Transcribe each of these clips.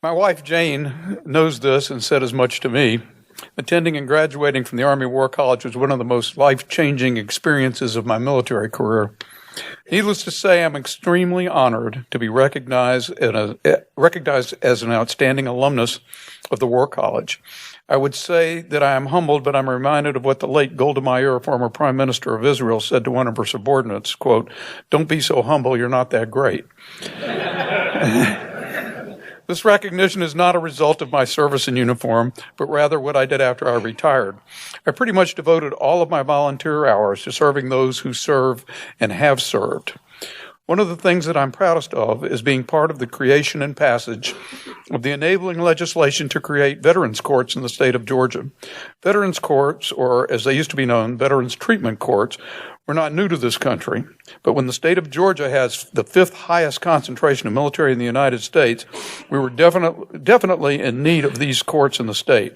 My wife, Jane, knows this and said as much to me. Attending and graduating from the Army War College was one of the most life-changing experiences of my military career. Needless to say, I'm extremely honored to be recognized as an outstanding alumnus of the War College. I would say that I am humbled, but I'm reminded of what the late Golda Meir, former Prime Minister of Israel, said to one of her subordinates, quote, "Don't be so humble, you're not that great." This recognition is not a result of my service in uniform, but rather what I did after I retired. I pretty much devoted all of my volunteer hours to serving those who serve and have served. One of the things that I'm proudest of is being part of the creation and passage of the enabling legislation to create veterans courts in the state of Georgia. Veterans courts, or as they used to be known, veterans treatment courts, were not new to this country, but when the state of Georgia has the fifth highest concentration of military in the United States, we were definitely in need of these courts in the state.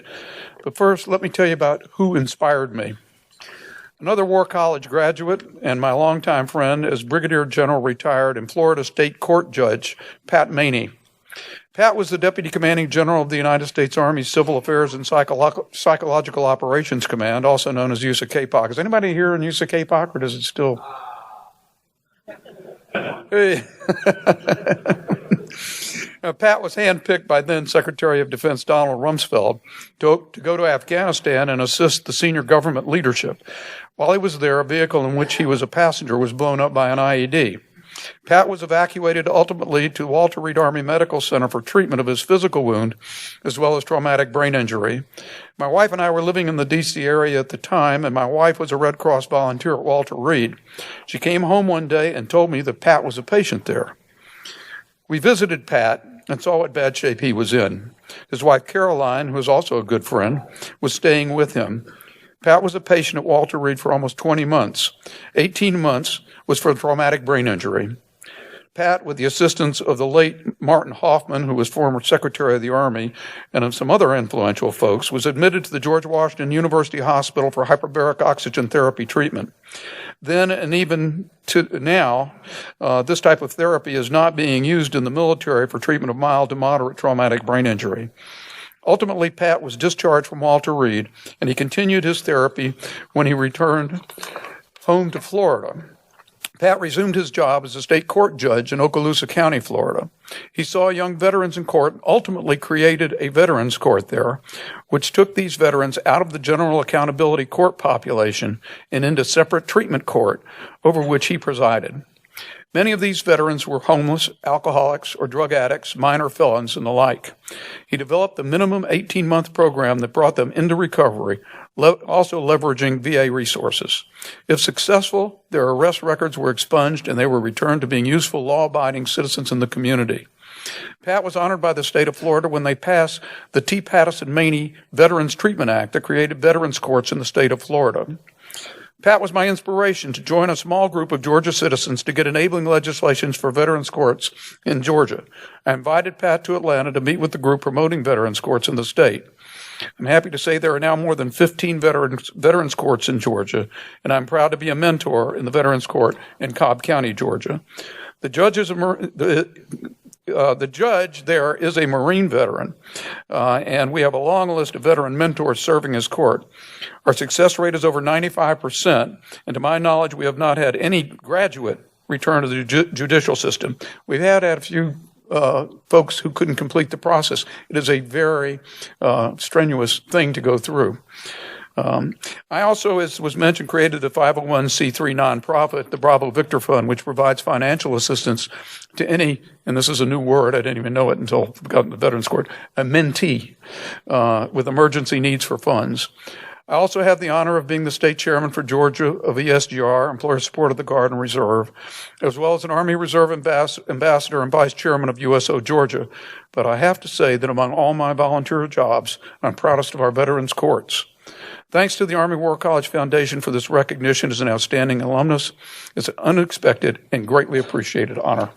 But first, let me tell you about who inspired me. Another War College graduate and my longtime friend is Brigadier General retired and Florida State Court Judge Pat Maney. Pat was the Deputy Commanding General of the United States Army Civil Affairs and Psychological Operations Command, also known as USAWC. Is anybody here in USAWC, or does it still? Hey. Pat was handpicked by then Secretary of Defense Donald Rumsfeld to go to Afghanistan and assist the senior government leadership. While he was there, a vehicle in which he was a passenger was blown up by an IED. Pat was evacuated ultimately to Walter Reed Army Medical Center for treatment of his physical wound, as well as traumatic brain injury. My wife and I were living in the D.C. area at the time, and my wife was a Red Cross volunteer at Walter Reed. She came home one day and told me that Pat was a patient there. We visited Pat and saw what bad shape he was in. His wife, Caroline, who was also a good friend, was staying with him. Pat was a patient at Walter Reed for almost 20 months. 18 months was for traumatic brain injury. Pat, with the assistance of the late Martin Hoffman, who was former Secretary of the Army, and of some other influential folks, was admitted to the George Washington University Hospital for hyperbaric oxygen therapy treatment. Then, and even to now, this type of therapy is not being used in the military for treatment of mild to moderate traumatic brain injury. Ultimately, Pat was discharged from Walter Reed, and he continued his therapy when he returned home to Florida. Pat resumed his job as a state court judge in Okaloosa County, Florida. He saw young veterans in court and ultimately created a veterans court there, which took these veterans out of the general accountability court population and into separate treatment court, over which he presided. Many of these veterans were homeless, alcoholics, or drug addicts, minor felons, and the like. He developed the minimum 18-month program that brought them into recovery, also leveraging VA resources. If successful, their arrest records were expunged and they were returned to being useful, law-abiding citizens in the community. Pat was honored by the state of Florida when they passed the T. Patterson-Maney Veterans Treatment Act that created veterans courts in the state of Florida. Pat was my inspiration to join a small group of Georgia citizens to get enabling legislation for veterans courts in Georgia. I invited Pat to Atlanta to meet with the group promoting veterans courts in the state. I'm happy to say there are now more than 15 veterans courts in Georgia, and I'm proud to be a mentor in the Veterans Court in Cobb County, Georgia. The judge there is a Marine veteran, and we have a long list of veteran mentors serving his court. Our success rate is over 95%, and to my knowledge, we have not had any graduate return to the judicial system. We've had a few folks who couldn't complete the process. It is a very strenuous thing to go through. I also, as was mentioned, created a 501c3 nonprofit, the Bravo Victor Fund, which provides financial assistance to any, and this is a new word, I didn't even know it until I got in the Veterans Court, a mentee with emergency needs for funds. I also have the honor of being the state chairman for Georgia of ESGR, Employer Support of the Guard and Reserve, as well as an Army Reserve ambassador and vice chairman of USO Georgia. But I have to say that among all my volunteer jobs, I'm proudest of our veterans courts. Thanks to the Army War College Foundation for this recognition as an outstanding alumnus. It's an unexpected and greatly appreciated honor.